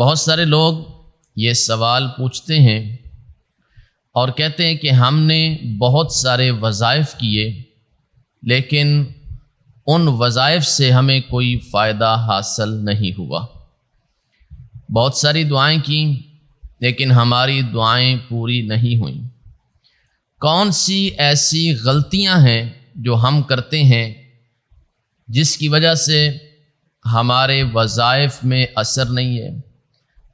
بہت سارے لوگ یہ سوال پوچھتے ہیں اور کہتے ہیں کہ ہم نے بہت سارے وظائف کیے لیکن ان وظائف سے ہمیں کوئی فائدہ حاصل نہیں ہوا۔ بہت ساری دعائیں کیں لیکن ہماری دعائیں پوری نہیں ہوئیں۔ کون سی ایسی غلطیاں ہیں جو ہم کرتے ہیں جس کی وجہ سے ہمارے وظائف میں اثر نہیں ہے،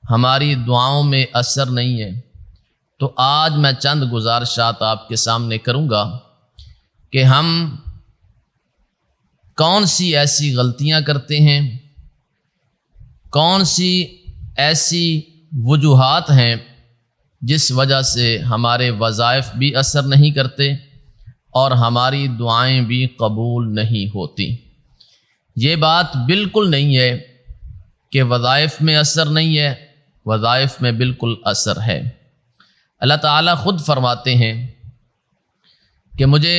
ہماری دعاؤں میں اثر نہیں ہے؟ تو آج میں چند گزارشات آپ کے سامنے کروں گا کہ ہم کون سی ایسی غلطیاں کرتے ہیں، کون سی ایسی وجوہات ہیں جس وجہ سے ہمارے وظائف بھی اثر نہیں کرتے اور ہماری دعائیں بھی قبول نہیں ہوتی۔ یہ بات بالکل نہیں ہے کہ وظائف میں اثر نہیں ہے، وظائف میں بالکل اثر ہے۔ اللہ تعالیٰ خود فرماتے ہیں کہ مجھے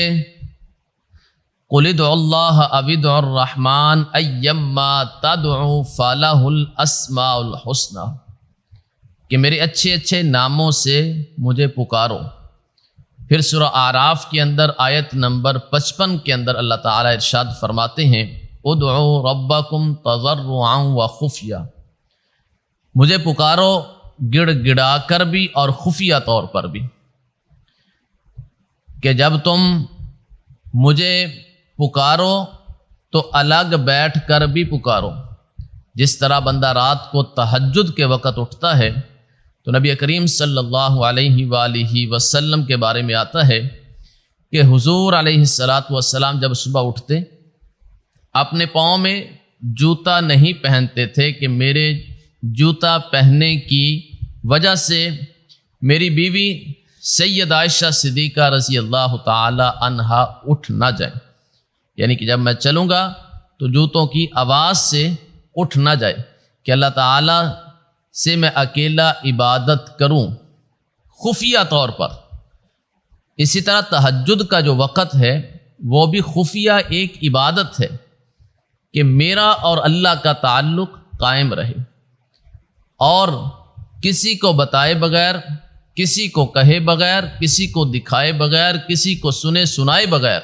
قُلِ ادْعُوا اللَّهَ أَوِ ادْعُوا الرَّحْمَٰنَ أَيَّمَّا تَدْعُوا فَلَهُ الْأَسْمَاءُ الْحُسْنَىٰ، کہ میرے اچھے اچھے ناموں سے مجھے پکارو۔ پھر سورہ اعراف کے اندر آیت نمبر 55 کے اندر اللہ تعالیٰ ارشاد فرماتے ہیں ادعوا ربکم تضرعا وخفیہ، مجھے پکارو گڑ گڑا کر بھی اور خفیہ طور پر بھی، کہ جب تم مجھے پکارو تو الگ بیٹھ کر بھی پکارو۔ جس طرح بندہ رات کو تہجد کے وقت اٹھتا ہے تو نبی کریم صلی اللہ علیہ وآلہ وسلم کے بارے میں آتا ہے کہ حضور علیہ السلام جب صبح اٹھتے اپنے پاؤں میں جوتا نہیں پہنتے تھے کہ میرے جوتا پہننے کی وجہ سے میری بیوی سید عائشہ صدیقہ رضی اللہ تعالی عنہا اٹھ نہ جائے، یعنی کہ جب میں چلوں گا تو جوتوں کی آواز سے اٹھ نہ جائے، کہ اللہ تعالی سے میں اکیلا عبادت کروں خفیہ طور پر۔ اسی طرح تہجد کا جو وقت ہے وہ بھی خفیہ ایک عبادت ہے کہ میرا اور اللہ کا تعلق قائم رہے، اور کسی کو بتائے بغیر، کسی کو کہے بغیر، کسی کو دکھائے بغیر، کسی کو سنے سنائے بغیر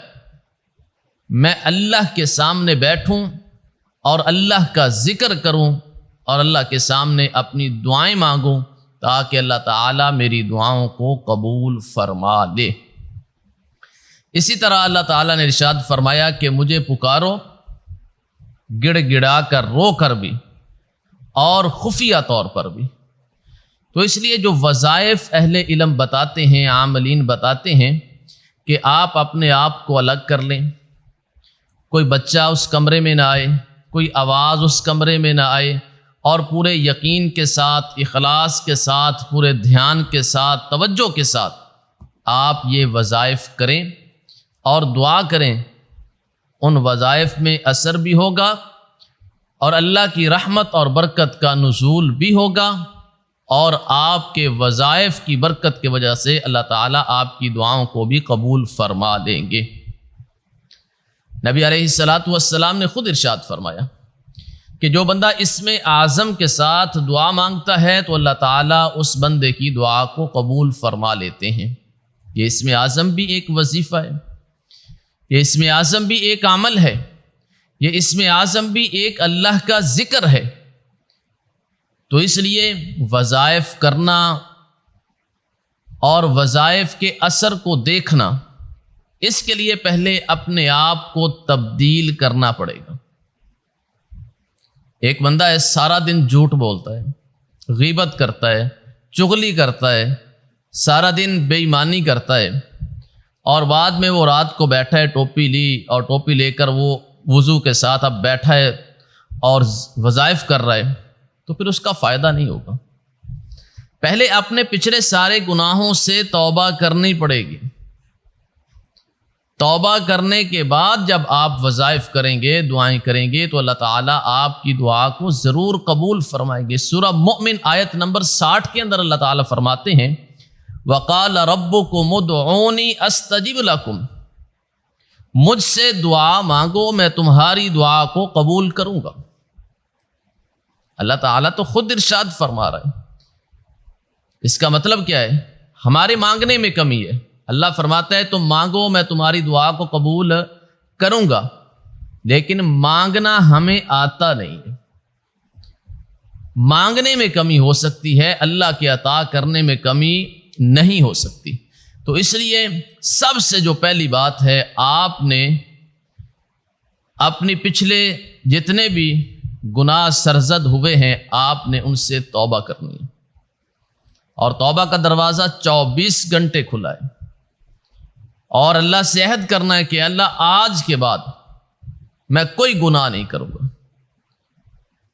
میں اللہ کے سامنے بیٹھوں اور اللہ کا ذکر کروں اور اللہ کے سامنے اپنی دعائیں مانگوں تاکہ اللہ تعالیٰ میری دعاؤں کو قبول فرما لے۔ اسی طرح اللہ تعالیٰ نے ارشاد فرمایا کہ مجھے پکارو گڑ گڑا کر رو کر بھی اور خفیہ طور پر بھی۔ تو اس لیے جو وظائف اہل علم بتاتے ہیں، عاملین بتاتے ہیں کہ آپ اپنے آپ کو الگ کر لیں، کوئی بچہ اس کمرے میں نہ آئے، کوئی آواز اس کمرے میں نہ آئے، اور پورے یقین کے ساتھ، اخلاص کے ساتھ، پورے دھیان کے ساتھ، توجہ کے ساتھ آپ یہ وظائف کریں اور دعا کریں، ان وظائف میں اثر بھی ہوگا اور اللہ کی رحمت اور برکت کا نزول بھی ہوگا، اور آپ کے وظائف کی برکت کی وجہ سے اللہ تعالیٰ آپ کی دعاؤں کو بھی قبول فرما دیں گے۔ نبی علیہ السلام نے خود ارشاد فرمایا کہ جو بندہ اسم اعظم کے ساتھ دعا مانگتا ہے تو اللہ تعالیٰ اس بندے کی دعا کو قبول فرما لیتے ہیں۔ یہ اسم اعظم بھی ایک وظیفہ ہے، یہ اسم اعظم بھی ایک عمل ہے، یہ اسم اعظم بھی ایک اللہ کا ذکر ہے۔ تو اس لیے وظائف کرنا اور وظائف کے اثر کو دیکھنا، اس کے لیے پہلے اپنے آپ کو تبدیل کرنا پڑے گا۔ ایک بندہ ہے سارا دن جھوٹ بولتا ہے، غیبت کرتا ہے، چغلی کرتا ہے، سارا دن بے ایمانی کرتا ہے، اور بعد میں وہ رات کو بیٹھا ہے، ٹوپی لی اور ٹوپی لے کر وہ وضو کے ساتھ اب بیٹھا ہے اور وظائف کر رہا ہے، تو پھر اس کا فائدہ نہیں ہوگا۔ پہلے اپنے پچھلے سارے گناہوں سے توبہ کرنی پڑے گی۔ توبہ کرنے کے بعد جب آپ وظائف کریں گے، دعائیں کریں گے، تو اللہ تعالیٰ آپ کی دعا کو ضرور قبول فرمائیں گے۔ سورہ مؤمن آیت نمبر 60 کے اندر اللہ تعالیٰ فرماتے ہیں وَقَالَ رَبُّكُمُ ادْعُونِي أَسْتَجِبْ لَكُمْ، مجھ سے دعا مانگو میں تمہاری دعا کو قبول کروں گا۔ اللہ تعالیٰ تو خود ارشاد فرما رہا ہے۔ اس کا مطلب کیا ہے؟ ہمارے مانگنے میں کمی ہے۔ اللہ فرماتا ہے تم مانگو میں تمہاری دعا کو قبول کروں گا، لیکن مانگنا ہمیں آتا نہیں ہے۔ مانگنے میں کمی ہو سکتی ہے، اللہ کے عطا کرنے میں کمی نہیں ہو سکتی۔ تو اس لیے سب سے جو پہلی بات ہے، آپ نے اپنی پچھلے جتنے بھی گناہ سرزد ہوئے ہیں آپ نے ان سے توبہ کرنی ہے، اور توبہ کا دروازہ 24 گھنٹے کھلا ہے، اور اللہ سے عہد کرنا ہے کہ اللہ آج کے بعد میں کوئی گناہ نہیں کروں گا۔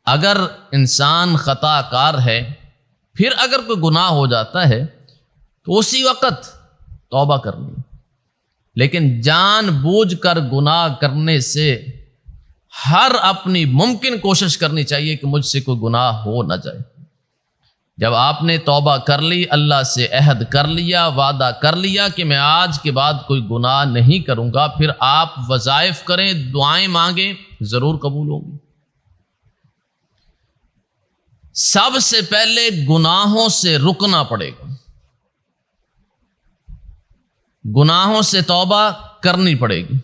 اگر انسان خطا کار ہے، پھر اگر کوئی گناہ ہو جاتا ہے تو اسی وقت توبہ کرنی، لیکن جان بوجھ کر گناہ کرنے سے ہر اپنی ممکن کوشش کرنی چاہیے کہ مجھ سے کوئی گناہ ہو نہ جائے۔ جب آپ نے توبہ کر لی، اللہ سے عہد کر لیا، وعدہ کر لیا کہ میں آج کے بعد کوئی گناہ نہیں کروں گا، پھر آپ وظائف کریں، دعائیں مانگیں، ضرور قبول ہوں گی۔ سب سے پہلے گناہوں سے رکنا پڑے گا، گناہوں سے توبہ کرنی پڑے گی،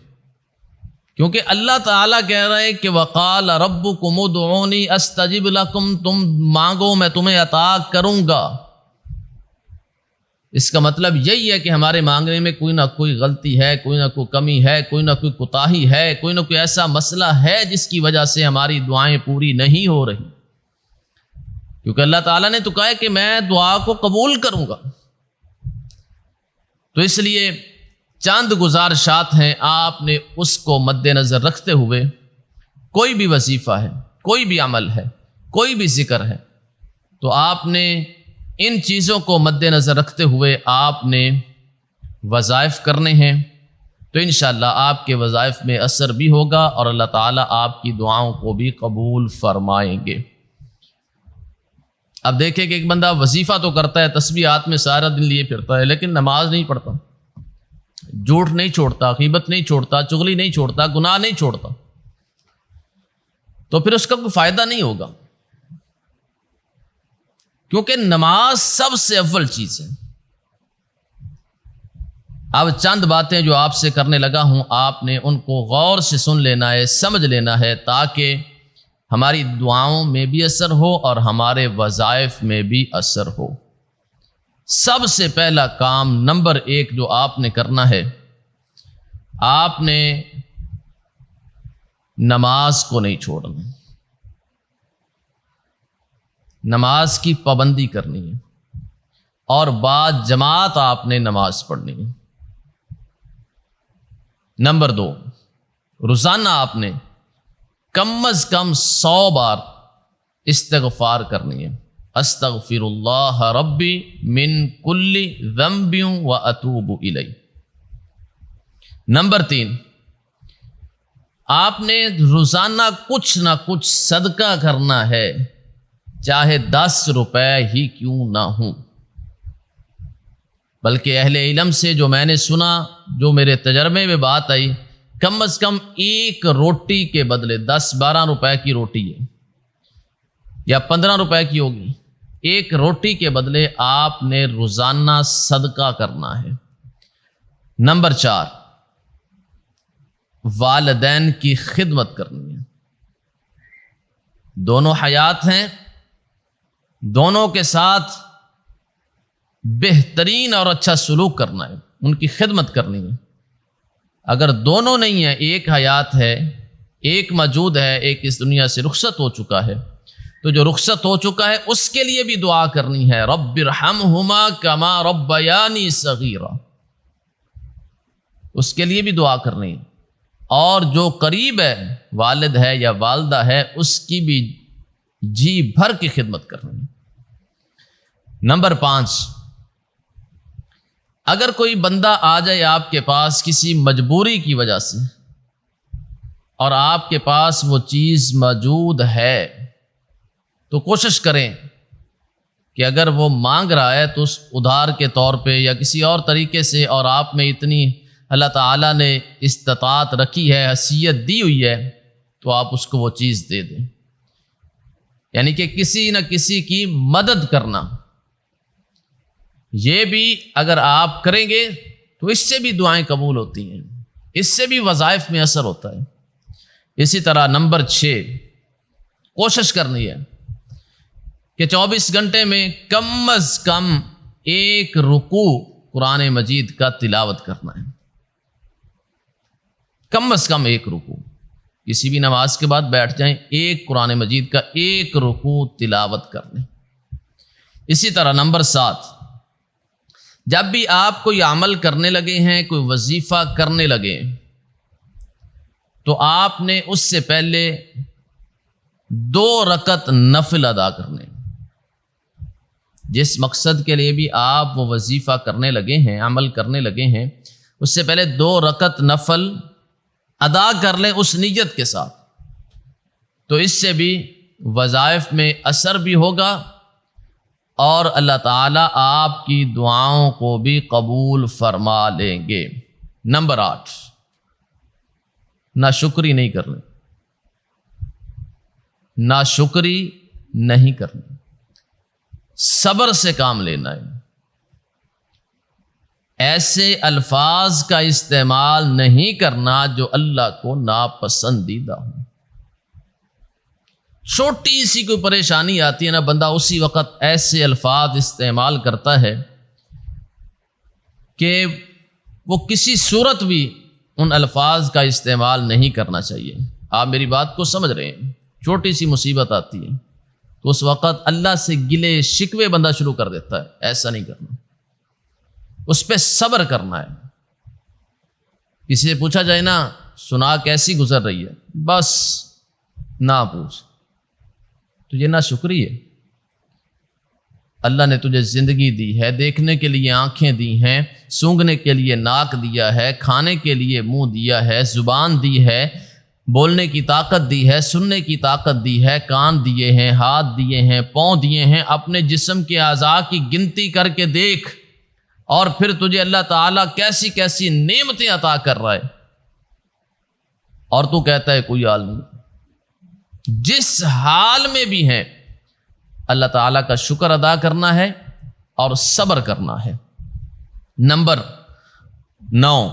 کیونکہ اللہ تعالیٰ کہہ رہے ہیں کہ وَقَالَ رَبُّكُمُ ادْعُونِي أَسْتَجِبْ لَكُمْ، تم مانگو میں تمہیں عطا کروں گا۔ اس کا مطلب یہی ہے کہ ہمارے مانگنے میں کوئی نہ کوئی غلطی ہے، کوئی نہ کوئی کمی ہے، کوئی نہ کوئی کوتاہی ہے، کوئی نہ کوئی ایسا مسئلہ ہے جس کی وجہ سے ہماری دعائیں پوری نہیں ہو رہی، کیونکہ اللہ تعالیٰ نے تو کہا ہے کہ میں دعا کو قبول کروں گا۔ تو اس لیے چند گزارشات ہیں، آپ نے اس کو مد نظر رکھتے ہوئے کوئی بھی وظیفہ ہے، کوئی بھی عمل ہے، کوئی بھی ذکر ہے، تو آپ نے ان چیزوں کو مد نظر رکھتے ہوئے آپ نے وظائف کرنے ہیں، تو انشاءاللہ آپ کے وظائف میں اثر بھی ہوگا اور اللہ تعالیٰ آپ کی دعاؤں کو بھی قبول فرمائیں گے۔ اب دیکھیں کہ ایک بندہ وظیفہ تو کرتا ہے، تسبیحات میں سارا دن لیے پھرتا ہے، لیکن نماز نہیں پڑھتا، جھوٹ نہیں چھوڑتا، غیبت نہیں چھوڑتا، چغلی نہیں چھوڑتا، گناہ نہیں چھوڑتا، تو پھر اس کا کوئی فائدہ نہیں ہوگا، کیونکہ نماز سب سے اول چیز ہے۔ اب چند باتیں جو آپ سے کرنے لگا ہوں، آپ نے ان کو غور سے سن لینا ہے، سمجھ لینا ہے، تاکہ ہماری دعاؤں میں بھی اثر ہو اور ہمارے وظائف میں بھی اثر ہو۔ سب سے پہلا کام نمبر 1 جو آپ نے کرنا ہے، آپ نے نماز کو نہیں چھوڑنا، نماز کی پابندی کرنی ہے، اور بعد جماعت آپ نے نماز پڑھنی ہے۔ نمبر 2، روزانہ آپ نے کم از کم 100 بار استغفار کرنی ہے، استغفر اللہ ربی من کل ذنب و اتوب الیہ۔ نمبر 3، آپ نے روزانہ کچھ نہ کچھ صدقہ کرنا ہے، چاہے 10 روپے ہی کیوں نہ ہوں، بلکہ اہل علم سے جو میں نے سنا، جو میرے تجربے میں بات آئی، کم از کم ایک روٹی کے بدلے 10-12 روپے کی روٹی ہے یا 15 روپے کی ہوگی، ایک روٹی کے بدلے آپ نے روزانہ صدقہ کرنا ہے۔ نمبر 4، والدین کی خدمت کرنی ہے۔ دونوں حیات ہیں، دونوں کے ساتھ بہترین اور اچھا سلوک کرنا ہے، ان کی خدمت کرنی ہے۔ اگر دونوں نہیں ہیں، ایک حیات ہے، ایک موجود ہے، ایک اس دنیا سے رخصت ہو چکا ہے، تو جو رخصت ہو چکا ہے اس کے لیے بھی دعا کرنی ہے، رب ارحمہما کما ربیانی صغیرا، اس کے لیے بھی دعا کرنی ہے، اور جو قریب ہے، والد ہے یا والدہ ہے، اس کی بھی جی بھر کی خدمت کرنی ہے۔ نمبر 5، اگر کوئی بندہ آ جائے آپ کے پاس کسی مجبوری کی وجہ سے، اور آپ کے پاس وہ چیز موجود ہے، تو کوشش کریں کہ اگر وہ مانگ رہا ہے تو اس ادھار کے طور پہ یا کسی اور طریقے سے، اور آپ میں اتنی اللہ تعالیٰ نے استطاعت رکھی ہے، حیثیت دی ہوئی ہے، تو آپ اس کو وہ چیز دے دیں۔ یعنی کہ کسی نہ کسی کی مدد کرنا، یہ بھی اگر آپ کریں گے تو اس سے بھی دعائیں قبول ہوتی ہیں، اس سے بھی وظائف میں اثر ہوتا ہے۔ اسی طرح نمبر 6، کوشش کرنی ہے کہ 24 گھنٹے میں کم از کم ایک رکوع قرآن مجید کا تلاوت کرنا ہے، کم از کم ایک رکوع۔ کسی بھی نماز کے بعد بیٹھ جائیں، ایک قرآن مجید کا ایک رکوع تلاوت کر لیں۔ اسی طرح نمبر 7، جب بھی آپ کوئی عمل کرنے لگے ہیں، کوئی وظیفہ کرنے لگے، تو آپ نے اس سے پہلے 2 رکعت نفل ادا کرنے۔ جس مقصد کے لیے بھی آپ وہ وظیفہ کرنے لگے ہیں، عمل کرنے لگے ہیں، اس سے پہلے 2 رکعت نفل ادا کر لیں اس نیت کے ساتھ، تو اس سے بھی وظائف میں اثر بھی ہوگا اور اللہ تعالیٰ آپ کی دعاؤں کو بھی قبول فرما لیں گے۔ نمبر 8، ناشکری نہیں کرنی، ناشکری نہیں کرنی، صبر سے کام لینا ہے۔ ایسے الفاظ کا استعمال نہیں کرنا جو اللہ کو ناپسندیدہ ہو۔ چھوٹی سی کوئی پریشانی آتی ہے نا، بندہ اسی وقت ایسے الفاظ استعمال کرتا ہے کہ وہ کسی صورت بھی ان الفاظ کا استعمال نہیں کرنا چاہیے۔ آپ میری بات کو سمجھ رہے ہیں؟ چھوٹی سی مصیبت آتی ہے تو اس وقت اللہ سے گلے شکوے بندہ شروع کر دیتا ہے، ایسا نہیں کرنا، اس پہ صبر کرنا ہے۔ کسی سے پوچھا جائے نا سنا کیسی گزر رہی ہے، بس نہ پوچھ، تجھے نہ شکری ہے۔ اللہ نے تجھے زندگی دی ہے، دیکھنے کے لیے آنکھیں دی ہیں، سونگھنے کے لیے ناک دیا ہے، کھانے کے لیے منہ دیا ہے، زبان دی ہے، بولنے کی طاقت دی ہے، سننے کی طاقت دی ہے، کان دیے ہیں، ہاتھ دیے ہیں، پاؤں دیے ہیں۔ اپنے جسم کے اعضاء کی گنتی کر کے دیکھ، اور پھر تجھے اللہ تعالیٰ کیسی کیسی نعمتیں عطا کر رہا ہے، اور تو کہتا ہے کوئی حال نہیں۔ جس حال میں بھی ہیں اللہ تعالیٰ کا شکر ادا کرنا ہے اور صبر کرنا ہے۔ نمبر 9،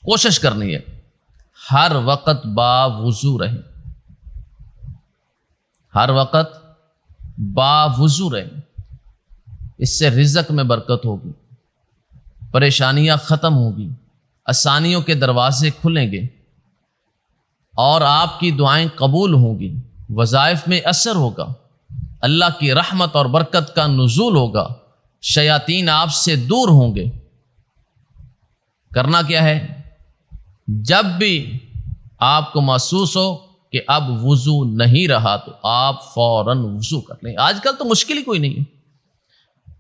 کوشش کرنی ہے ہر وقت باوضو رہیں، ہر وقت باوضو رہیں۔ اس سے رزق میں برکت ہوگی، پریشانیاں ختم ہوگی، آسانیوں کے دروازے کھلیں گے اور آپ کی دعائیں قبول ہوں گی، وظائف میں اثر ہوگا، اللہ کی رحمت اور برکت کا نزول ہوگا، شیاطین آپ سے دور ہوں گے۔ کرنا کیا ہے؟ جب بھی آپ کو محسوس ہو کہ اب وضو نہیں رہا تو آپ فوراً وضو کر لیں۔ آج کل تو مشکل ہی کوئی نہیں ہے،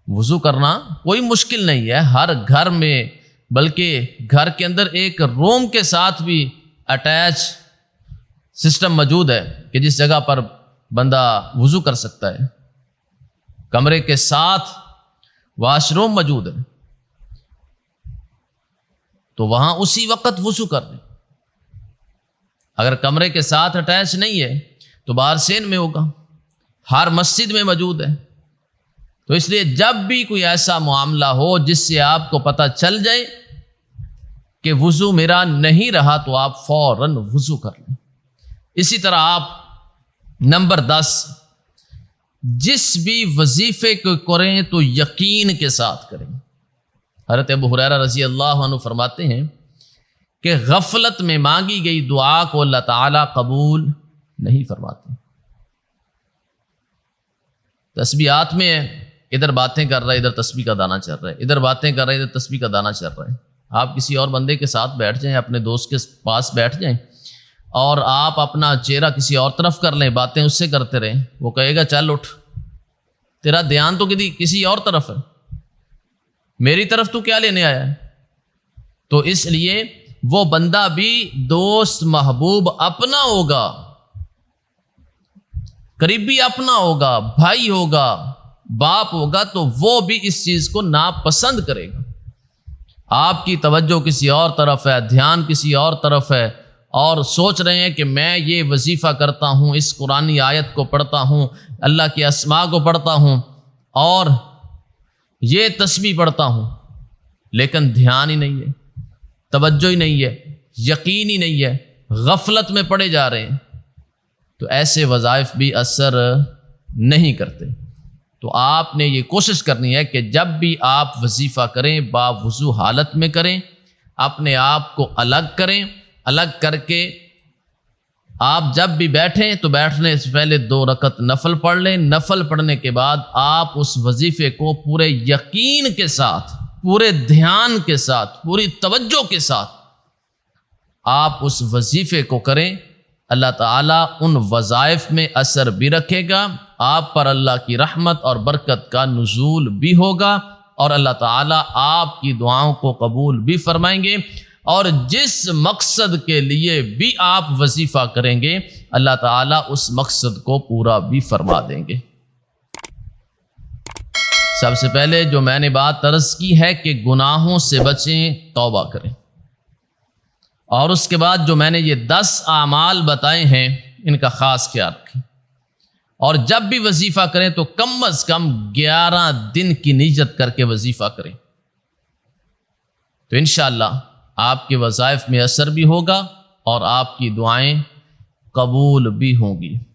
وضو کرنا کوئی مشکل نہیں ہے، ہر گھر میں، بلکہ گھر کے اندر ایک روم کے ساتھ بھی اٹیچ سسٹم موجود ہے کہ جس جگہ پر بندہ وضو کر سکتا ہے، کمرے کے ساتھ واش روم موجود ہے، تو وہاں اسی وقت وضو کر لیں۔ اگر کمرے کے ساتھ اٹیچ نہیں ہے تو باہر سین میں ہوگا، ہر مسجد میں موجود ہے۔ تو اس لیے جب بھی کوئی ایسا معاملہ ہو جس سے آپ کو پتہ چل جائے کہ وضو میرا نہیں رہا تو آپ فوراً وضو کر لیں۔ اسی طرح آپ نمبر 10، جس بھی وظیفے کو کریں تو یقین کے ساتھ کریں۔ حضرت ابو ہریرہ رضی اللہ عنہ فرماتے ہیں کہ غفلت میں مانگی گئی دعا کو اللہ تعالیٰ قبول نہیں فرماتے۔ تسبیحات میں ہے، ادھر باتیں کر رہے ادھر تسبیح کا دانہ چل رہا ہے، ادھر باتیں کر رہے ادھر تسبیح کا دانہ چل رہا ہے۔ آپ کسی اور بندے کے ساتھ بیٹھ جائیں، اپنے دوست کے پاس بیٹھ جائیں اور آپ اپنا چہرہ کسی اور طرف کر لیں، باتیں اس سے کرتے رہیں، وہ کہے گا چل اٹھ، تیرا دھیان تو کسی اور طرف ہے، میری طرف تو کیا لینے آیا ہے؟ تو اس لیے وہ بندہ بھی دوست محبوب اپنا ہوگا، قریبی اپنا ہوگا، بھائی ہوگا، باپ ہوگا، تو وہ بھی اس چیز کو ناپسند کرے گا۔ آپ کی توجہ کسی اور طرف ہے، دھیان کسی اور طرف ہے، اور سوچ رہے ہیں کہ میں یہ وظیفہ کرتا ہوں، اس قرآنی آیت کو پڑھتا ہوں، اللہ کے اسماء کو پڑھتا ہوں اور یہ تسبیح پڑھتا ہوں، لیکن دھیان ہی نہیں ہے، توجہ ہی نہیں ہے، یقین ہی نہیں ہے، غفلت میں پڑے جا رہے ہیں، تو ایسے وظائف بھی اثر نہیں کرتے۔ تو آپ نے یہ کوشش کرنی ہے کہ جب بھی آپ وظیفہ کریں باوضو حالت میں کریں، اپنے آپ کو الگ کریں، الگ کر کے آپ جب بھی بیٹھیں تو بیٹھنے سے پہلے 2 رکعت نفل پڑھ لیں۔ نفل پڑھنے کے بعد آپ اس وظیفے کو پورے یقین کے ساتھ، پورے دھیان کے ساتھ، پوری توجہ کے ساتھ آپ اس وظیفے کو کریں۔ اللہ تعالیٰ ان وظائف میں اثر بھی رکھے گا، آپ پر اللہ کی رحمت اور برکت کا نزول بھی ہوگا، اور اللہ تعالیٰ آپ کی دعاؤں کو قبول بھی فرمائیں گے، اور جس مقصد کے لیے بھی آپ وظیفہ کریں گے اللہ تعالیٰ اس مقصد کو پورا بھی فرما دیں گے۔ سب سے پہلے جو میں نے بات عرض کی ہے کہ گناہوں سے بچیں، توبہ کریں، اور اس کے بعد جو میں نے یہ 10 اعمال بتائے ہیں ان کا خاص خیال رکھیں، اور جب بھی وظیفہ کریں تو کم از کم 11 دن کی نیت کر کے وظیفہ کریں، تو انشاءاللہ آپ کے وظائف میں اثر بھی ہوگا اور آپ کی دعائیں قبول بھی ہوں گی۔